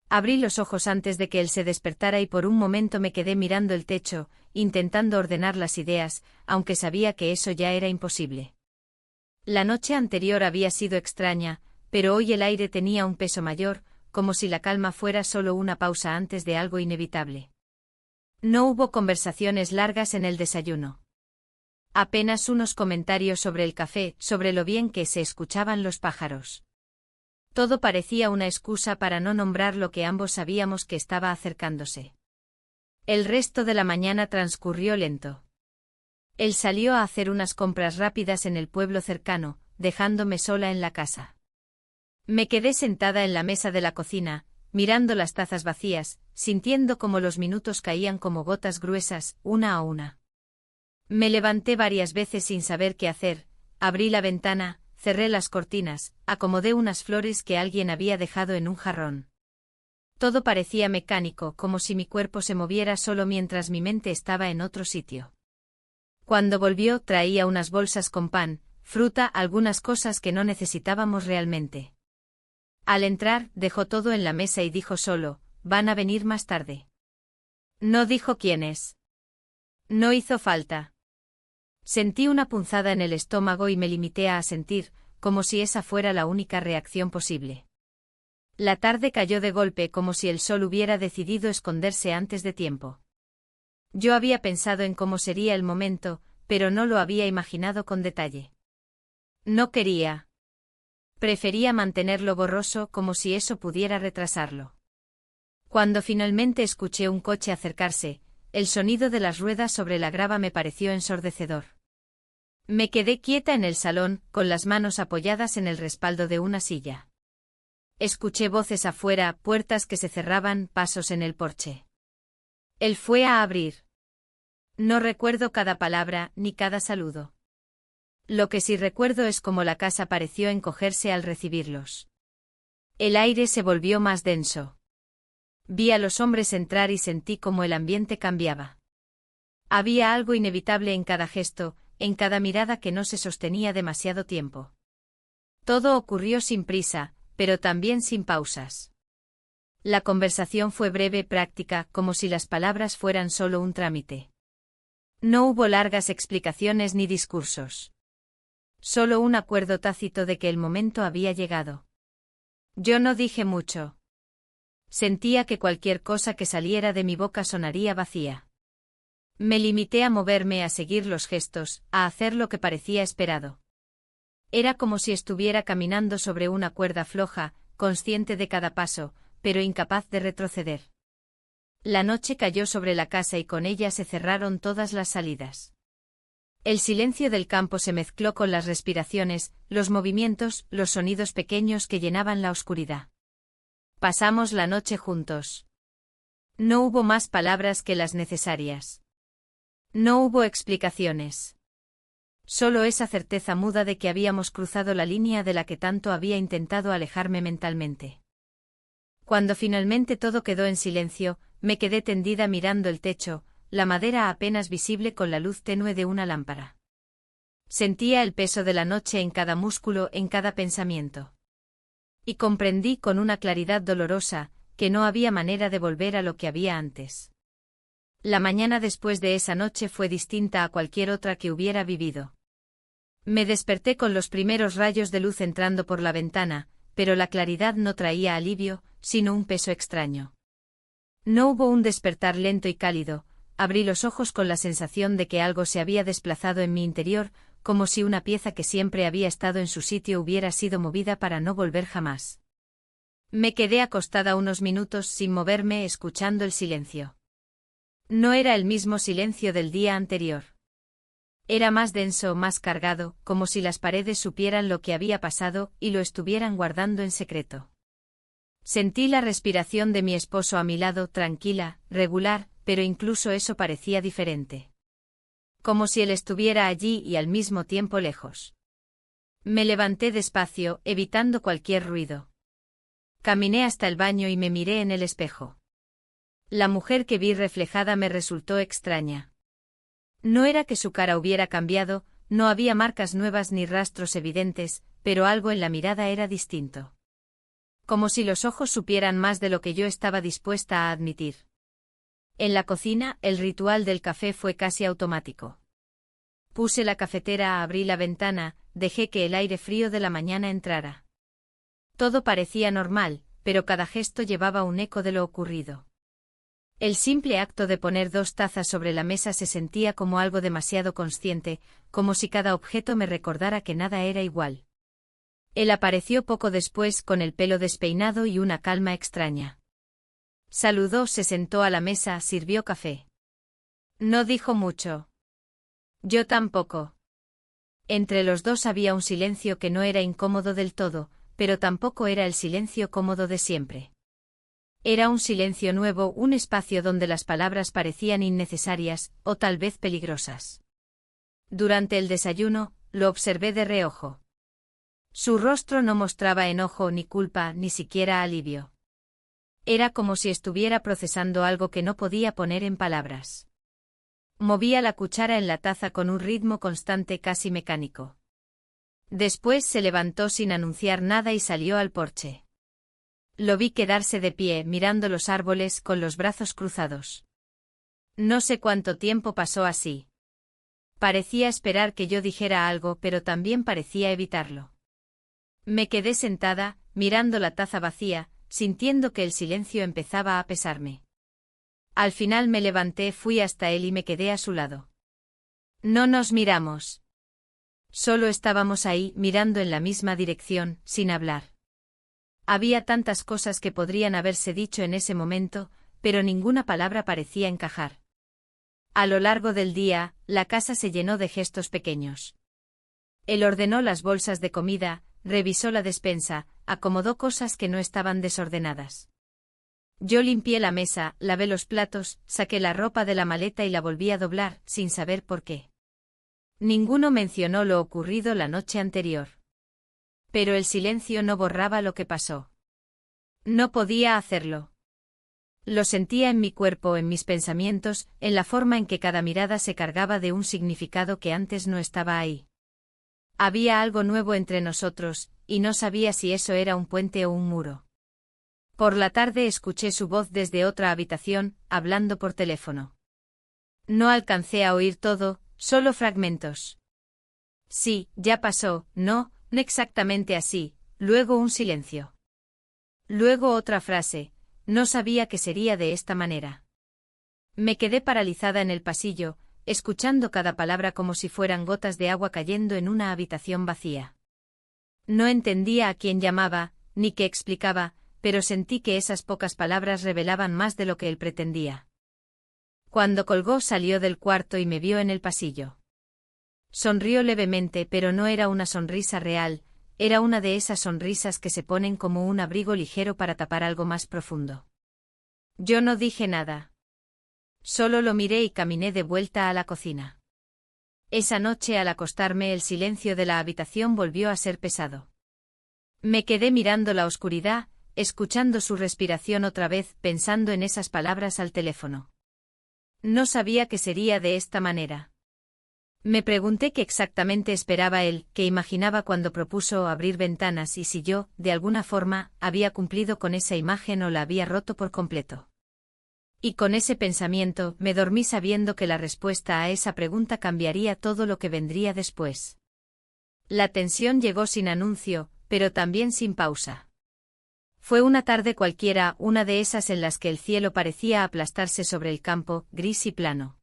Abrí los ojos antes de que él se despertara y por un momento me quedé mirando el techo, intentando ordenar las ideas, aunque sabía que eso ya era imposible. La noche anterior había sido extraña, pero hoy el aire tenía un peso mayor, como si la calma fuera solo una pausa antes de algo inevitable. No hubo conversaciones largas en el desayuno. Apenas unos comentarios sobre el café, sobre lo bien que se escuchaban los pájaros. Todo parecía una excusa para no nombrar lo que ambos sabíamos que estaba acercándose. El resto de la mañana transcurrió lento. Él salió a hacer unas compras rápidas en el pueblo cercano, dejándome sola en la casa. Me quedé sentada en la mesa de la cocina, mirando las tazas vacías, sintiendo cómo los minutos caían como gotas gruesas, una a una. Me levanté varias veces sin saber qué hacer, abrí la ventana, cerré las cortinas, acomodé unas flores que alguien había dejado en un jarrón. Todo parecía mecánico, como si mi cuerpo se moviera solo mientras mi mente estaba en otro sitio. Cuando volvió, traía unas bolsas con pan, fruta, algunas cosas que no necesitábamos realmente. Al entrar, dejó todo en la mesa y dijo solo, «Van a venir más tarde». No dijo quiénes. No hizo falta. Sentí una punzada en el estómago y me limité a asentir, como si esa fuera la única reacción posible. La tarde cayó de golpe como si el sol hubiera decidido esconderse antes de tiempo. Yo había pensado en cómo sería el momento, pero no lo había imaginado con detalle. No quería. Prefería mantenerlo borroso como si eso pudiera retrasarlo. Cuando finalmente escuché un coche acercarse, el sonido de las ruedas sobre la grava me pareció ensordecedor. Me quedé quieta en el salón, con las manos apoyadas en el respaldo de una silla. Escuché voces afuera, puertas que se cerraban, pasos en el porche. Él fue a abrir. No recuerdo cada palabra, ni cada saludo. Lo que sí recuerdo es cómo la casa pareció encogerse al recibirlos. El aire se volvió más denso. Vi a los hombres entrar y sentí cómo el ambiente cambiaba. Había algo inevitable en cada gesto, en cada mirada que no se sostenía demasiado tiempo. Todo ocurrió sin prisa, pero también sin pausas. La conversación fue breve, práctica, como si las palabras fueran solo un trámite. No hubo largas explicaciones ni discursos. Solo un acuerdo tácito de que el momento había llegado. Yo no dije mucho. Sentía que cualquier cosa que saliera de mi boca sonaría vacía. Me limité a moverme, a seguir los gestos, a hacer lo que parecía esperado. Era como si estuviera caminando sobre una cuerda floja, consciente de cada paso, pero incapaz de retroceder. La noche cayó sobre la casa y con ella se cerraron todas las salidas. El silencio del campo se mezcló con las respiraciones, los movimientos, los sonidos pequeños que llenaban la oscuridad. Pasamos la noche juntos. No hubo más palabras que las necesarias. No hubo explicaciones. Solo esa certeza muda de que habíamos cruzado la línea de la que tanto había intentado alejarme mentalmente. Cuando finalmente todo quedó en silencio, me quedé tendida mirando el techo, la madera apenas visible con la luz tenue de una lámpara. Sentía el peso de la noche en cada músculo, en cada pensamiento. Y comprendí con una claridad dolorosa, que no había manera de volver a lo que había antes. La mañana después de esa noche fue distinta a cualquier otra que hubiera vivido. Me desperté con los primeros rayos de luz entrando por la ventana, pero la claridad no traía alivio, sino un peso extraño. No hubo un despertar lento y cálido, abrí los ojos con la sensación de que algo se había desplazado en mi interior, como si una pieza que siempre había estado en su sitio hubiera sido movida para no volver jamás. Me quedé acostada unos minutos sin moverme escuchando el silencio. No era el mismo silencio del día anterior. Era más denso, más cargado, como si las paredes supieran lo que había pasado y lo estuvieran guardando en secreto. Sentí la respiración de mi esposo a mi lado, tranquila, regular, pero incluso eso parecía diferente. Como si él estuviera allí y al mismo tiempo lejos. Me levanté despacio, evitando cualquier ruido. Caminé hasta el baño y me miré en el espejo. La mujer que vi reflejada me resultó extraña. No era que su cara hubiera cambiado, no había marcas nuevas ni rastros evidentes, pero algo en la mirada era distinto. Como si los ojos supieran más de lo que yo estaba dispuesta a admitir. En la cocina, el ritual del café fue casi automático. Puse la cafetera, abrí la ventana, dejé que el aire frío de la mañana entrara. Todo parecía normal, pero cada gesto llevaba un eco de lo ocurrido. El simple acto de poner 2 tazas sobre la mesa se sentía como algo demasiado consciente, como si cada objeto me recordara que nada era igual. Él apareció poco después con el pelo despeinado y una calma extraña. Saludó, se sentó a la mesa, sirvió café. No dijo mucho. Yo tampoco. Entre los dos había un silencio que no era incómodo del todo, pero tampoco era el silencio cómodo de siempre. Era un silencio nuevo, un espacio donde las palabras parecían innecesarias, o tal vez peligrosas. Durante el desayuno, lo observé de reojo. Su rostro no mostraba enojo ni culpa, ni siquiera alivio. Era como si estuviera procesando algo que no podía poner en palabras. Movía la cuchara en la taza con un ritmo constante, casi mecánico. Después se levantó sin anunciar nada y salió al porche. Lo vi quedarse de pie, mirando los árboles con los brazos cruzados. No sé cuánto tiempo pasó así. Parecía esperar que yo dijera algo, pero también parecía evitarlo. Me quedé sentada, mirando la taza vacía, sintiendo que el silencio empezaba a pesarme. Al final me levanté, fui hasta él y me quedé a su lado. No nos miramos. Solo estábamos ahí, mirando en la misma dirección, sin hablar. Había tantas cosas que podrían haberse dicho en ese momento, pero ninguna palabra parecía encajar. A lo largo del día, la casa se llenó de gestos pequeños. Él ordenó las bolsas de comida, revisó la despensa, acomodó cosas que no estaban desordenadas. Yo limpié la mesa, lavé los platos, saqué la ropa de la maleta y la volví a doblar, sin saber por qué. Ninguno mencionó lo ocurrido la noche anterior. Pero el silencio no borraba lo que pasó. No podía hacerlo. Lo sentía en mi cuerpo, en mis pensamientos, en la forma en que cada mirada se cargaba de un significado que antes no estaba ahí. Había algo nuevo entre nosotros, y no sabía si eso era un puente o un muro. Por la tarde escuché su voz desde otra habitación, hablando por teléfono. No alcancé a oír todo, solo fragmentos. Sí, ya pasó, no exactamente así, luego un silencio. Luego otra frase, no sabía que sería de esta manera. Me quedé paralizada en el pasillo, escuchando cada palabra como si fueran gotas de agua cayendo en una habitación vacía. No entendía a quién llamaba, ni qué explicaba, pero sentí que esas pocas palabras revelaban más de lo que él pretendía. Cuando colgó salió del cuarto y me vio en el pasillo. Sonrió levemente, pero no era una sonrisa real, era una de esas sonrisas que se ponen como un abrigo ligero para tapar algo más profundo. Yo no dije nada. Solo lo miré y caminé de vuelta a la cocina. Esa noche al acostarme el silencio de la habitación volvió a ser pesado. Me quedé mirando la oscuridad, escuchando su respiración otra vez, pensando en esas palabras al teléfono. No sabía que sería de esta manera. Me pregunté qué exactamente esperaba él, qué imaginaba cuando propuso abrir ventanas y si yo, de alguna forma, había cumplido con esa imagen o la había roto por completo. Y con ese pensamiento, me dormí sabiendo que la respuesta a esa pregunta cambiaría todo lo que vendría después. La tensión llegó sin anuncio, pero también sin pausa. Fue una tarde cualquiera, una de esas en las que el cielo parecía aplastarse sobre el campo, gris y plano.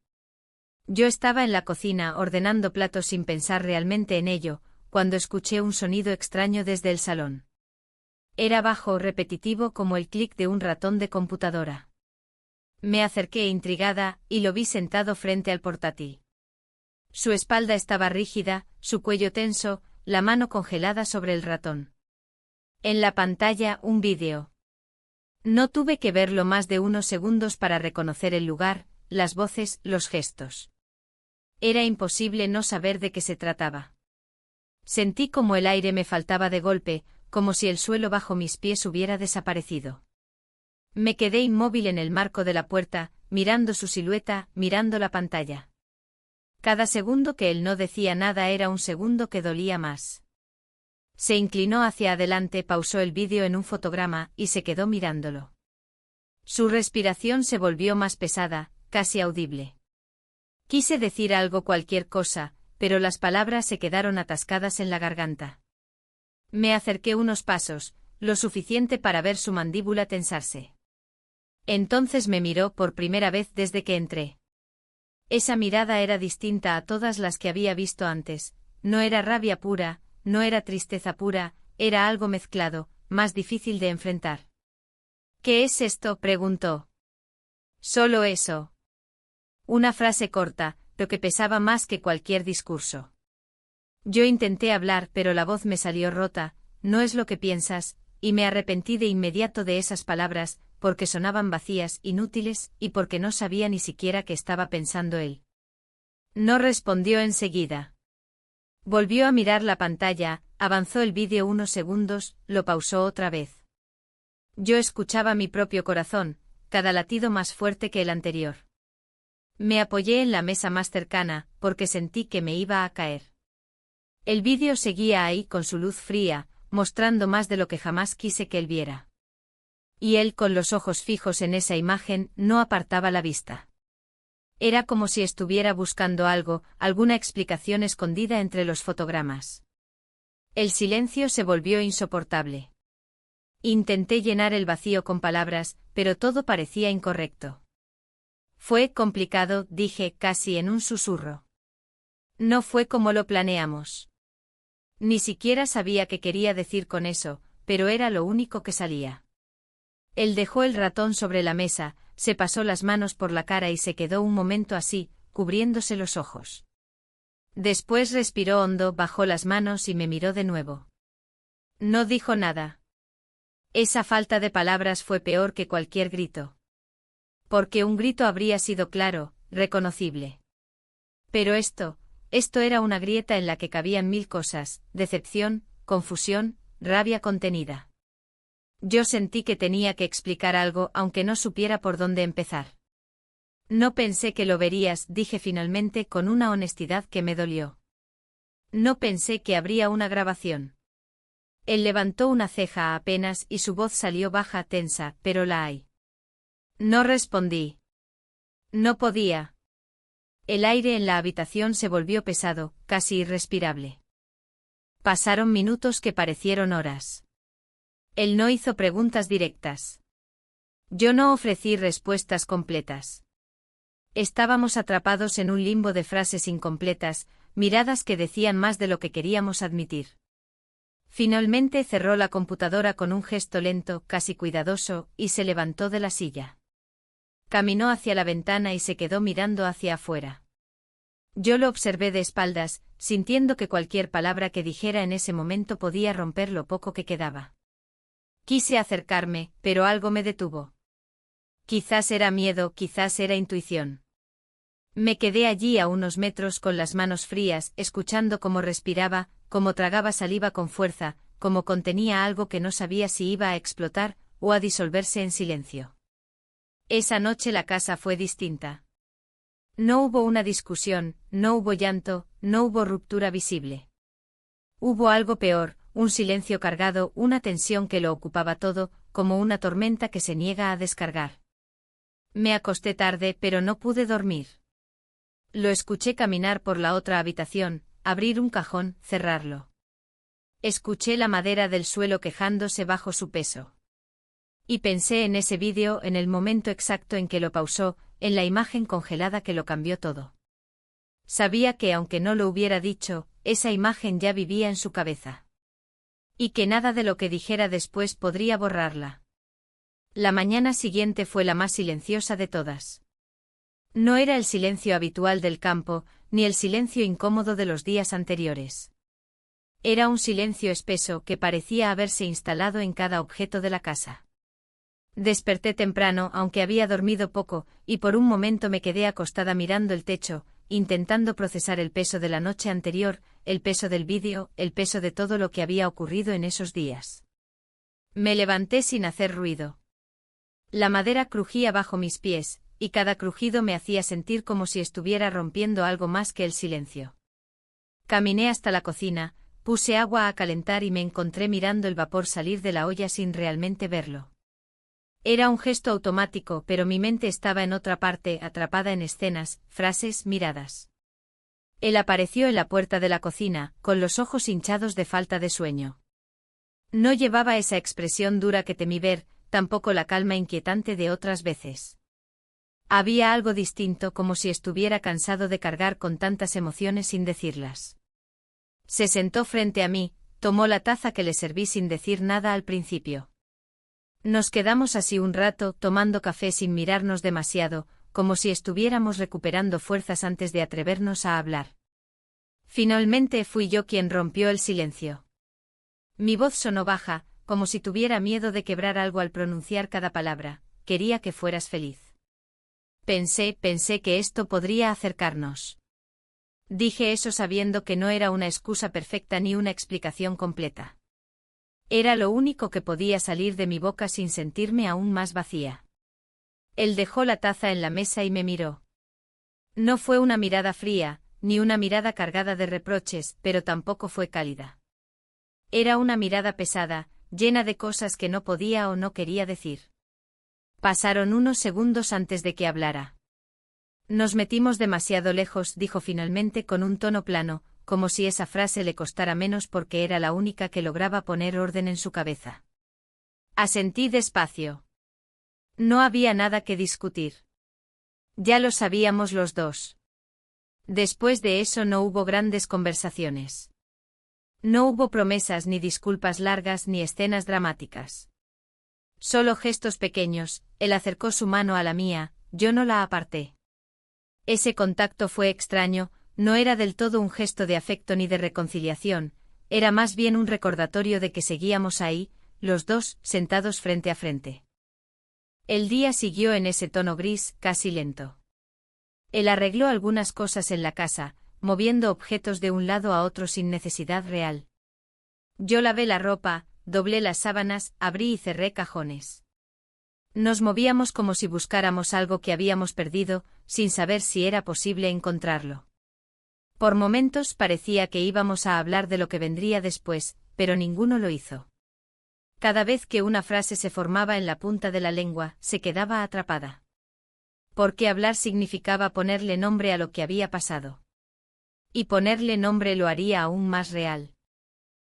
Yo estaba en la cocina ordenando platos sin pensar realmente en ello, cuando escuché un sonido extraño desde el salón. Era bajo, repetitivo como el clic de un ratón de computadora. Me acerqué intrigada, y lo vi sentado frente al portátil. Su espalda estaba rígida, su cuello tenso, la mano congelada sobre el ratón. En la pantalla, un vídeo. No tuve que verlo más de unos segundos para reconocer el lugar, las voces, los gestos. Era imposible no saber de qué se trataba. Sentí como el aire me faltaba de golpe, como si el suelo bajo mis pies hubiera desaparecido. Me quedé inmóvil en el marco de la puerta, mirando su silueta, mirando la pantalla. Cada segundo que él no decía nada era un segundo que dolía más. Se inclinó hacia adelante, pausó el vídeo en un fotograma, y se quedó mirándolo. Su respiración se volvió más pesada, casi audible. Quise decir algo, cualquier cosa, pero las palabras se quedaron atascadas en la garganta. Me acerqué unos pasos, lo suficiente para ver su mandíbula tensarse. Entonces me miró por primera vez desde que entré. Esa mirada era distinta a todas las que había visto antes, no era rabia pura, no era tristeza pura, era algo mezclado, más difícil de enfrentar. ¿Qué es esto?, preguntó. Solo eso. Una frase corta, pero que pesaba más que cualquier discurso. Yo intenté hablar, pero la voz me salió rota, no es lo que piensas, y me arrepentí de inmediato de esas palabras, porque sonaban vacías, inútiles, y porque no sabía ni siquiera qué estaba pensando él. No respondió enseguida. Volvió a mirar la pantalla, avanzó el vídeo unos segundos, lo pausó otra vez. Yo escuchaba mi propio corazón, cada latido más fuerte que el anterior. Me apoyé en la mesa más cercana, porque sentí que me iba a caer. El vídeo seguía ahí con su luz fría, mostrando más de lo que jamás quise que él viera. Y él, con los ojos fijos en esa imagen, no apartaba la vista. Era como si estuviera buscando algo, alguna explicación escondida entre los fotogramas. El silencio se volvió insoportable. Intenté llenar el vacío con palabras, pero todo parecía incorrecto. Fue complicado, dije, casi en un susurro. No fue como lo planeamos. Ni siquiera sabía qué quería decir con eso, pero era lo único que salía. Él dejó el ratón sobre la mesa, se pasó las manos por la cara y se quedó un momento así, cubriéndose los ojos. Después respiró hondo, bajó las manos y me miró de nuevo. No dijo nada. Esa falta de palabras fue peor que cualquier grito. Porque un grito habría sido claro, reconocible. Pero esto era una grieta en la que cabían mil cosas, decepción, confusión, rabia contenida. Yo sentí que tenía que explicar algo aunque no supiera por dónde empezar. No pensé que lo verías, dije finalmente con una honestidad que me dolió. No pensé que habría una grabación. Él levantó una ceja apenas y su voz salió baja, tensa, pero la hay. No respondí. No podía. El aire en la habitación se volvió pesado, casi irrespirable. Pasaron minutos que parecieron horas. Él no hizo preguntas directas. Yo no ofrecí respuestas completas. Estábamos atrapados en un limbo de frases incompletas, miradas que decían más de lo que queríamos admitir. Finalmente cerró la computadora con un gesto lento, casi cuidadoso, y se levantó de la silla. Caminó hacia la ventana y se quedó mirando hacia afuera. Yo lo observé de espaldas, sintiendo que cualquier palabra que dijera en ese momento podía romper lo poco que quedaba. Quise acercarme, pero algo me detuvo. Quizás era miedo, quizás era intuición. Me quedé allí a unos metros con las manos frías, escuchando cómo respiraba, cómo tragaba saliva con fuerza, cómo contenía algo que no sabía si iba a explotar o a disolverse en silencio. Esa noche la casa fue distinta. No hubo una discusión, no hubo llanto, no hubo ruptura visible. Hubo algo peor, un silencio cargado, una tensión que lo ocupaba todo, como una tormenta que se niega a descargar. Me acosté tarde, pero no pude dormir. Lo escuché caminar por la otra habitación, abrir un cajón, cerrarlo. Escuché la madera del suelo quejándose bajo su peso. Y pensé en ese vídeo en el momento exacto en que lo pausó, en la imagen congelada que lo cambió todo. Sabía que aunque no lo hubiera dicho, esa imagen ya vivía en su cabeza. Y que nada de lo que dijera después podría borrarla. La mañana siguiente fue la más silenciosa de todas. No era el silencio habitual del campo, ni el silencio incómodo de los días anteriores. Era un silencio espeso que parecía haberse instalado en cada objeto de la casa. Desperté temprano, aunque había dormido poco, y por un momento me quedé acostada mirando el techo, intentando procesar el peso de la noche anterior, el peso del vídeo, el peso de todo lo que había ocurrido en esos días. Me levanté sin hacer ruido. La madera crujía bajo mis pies, y cada crujido me hacía sentir como si estuviera rompiendo algo más que el silencio. Caminé hasta la cocina, puse agua a calentar y me encontré mirando el vapor salir de la olla sin realmente verlo. Era un gesto automático, pero mi mente estaba en otra parte, atrapada en escenas, frases, miradas. Él apareció en la puerta de la cocina, con los ojos hinchados de falta de sueño. No llevaba esa expresión dura que temí ver, tampoco la calma inquietante de otras veces. Había algo distinto, como si estuviera cansado de cargar con tantas emociones sin decirlas. Se sentó frente a mí, tomó la taza que le serví sin decir nada al principio. Nos quedamos así un rato, tomando café sin mirarnos demasiado, como si estuviéramos recuperando fuerzas antes de atrevernos a hablar. Finalmente fui yo quien rompió el silencio. Mi voz sonó baja, como si tuviera miedo de quebrar algo al pronunciar cada palabra. Quería que fueras feliz. Pensé que esto podría acercarnos. Dije eso sabiendo que no era una excusa perfecta ni una explicación completa. Era lo único que podía salir de mi boca sin sentirme aún más vacía. Él dejó la taza en la mesa y me miró. No fue una mirada fría, ni una mirada cargada de reproches, pero tampoco fue cálida. Era una mirada pesada, llena de cosas que no podía o no quería decir. Pasaron unos segundos antes de que hablara. Nos metimos demasiado lejos, dijo finalmente con un tono plano, como si esa frase le costara menos porque era la única que lograba poner orden en su cabeza. Asentí despacio. No había nada que discutir. Ya lo sabíamos los dos. Después de eso no hubo grandes conversaciones. No hubo promesas ni disculpas largas ni escenas dramáticas. Solo gestos pequeños, él acercó su mano a la mía, yo no la aparté. Ese contacto fue extraño. No era del todo un gesto de afecto ni de reconciliación, era más bien un recordatorio de que seguíamos ahí, los dos, sentados frente a frente. El día siguió en ese tono gris, casi lento. Él arregló algunas cosas en la casa, moviendo objetos de un lado a otro sin necesidad real. Yo lavé la ropa, doblé las sábanas, abrí y cerré cajones. Nos movíamos como si buscáramos algo que habíamos perdido, sin saber si era posible encontrarlo. Por momentos parecía que íbamos a hablar de lo que vendría después, pero ninguno lo hizo. Cada vez que una frase se formaba en la punta de la lengua, se quedaba atrapada. Porque hablar significaba ponerle nombre a lo que había pasado. Y ponerle nombre lo haría aún más real.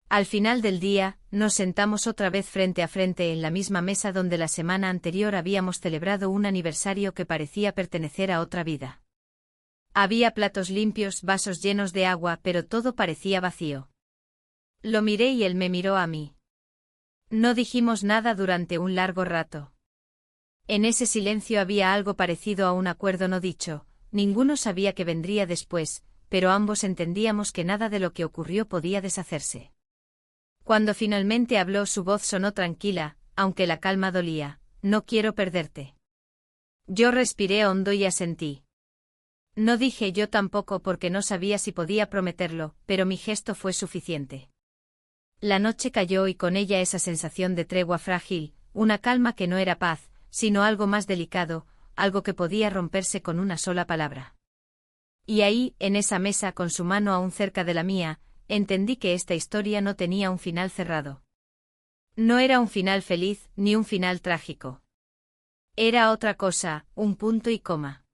Al final del día, nos sentamos otra vez frente a frente en la misma mesa donde la semana anterior habíamos celebrado un aniversario que parecía pertenecer a otra vida. Había platos limpios, vasos llenos de agua, pero todo parecía vacío. Lo miré y él me miró a mí. No dijimos nada durante un largo rato. En ese silencio había algo parecido a un acuerdo no dicho, ninguno sabía qué vendría después, pero ambos entendíamos que nada de lo que ocurrió podía deshacerse. Cuando finalmente habló, su voz sonó tranquila, aunque la calma dolía. No quiero perderte. Yo respiré hondo y asentí. No dije yo tampoco porque no sabía si podía prometerlo, pero mi gesto fue suficiente. La noche cayó y con ella esa sensación de tregua frágil, una calma que no era paz, sino algo más delicado, algo que podía romperse con una sola palabra. Y ahí, en esa mesa con su mano aún cerca de la mía, entendí que esta historia no tenía un final cerrado. No era un final feliz, ni un final trágico. Era otra cosa, un punto y coma.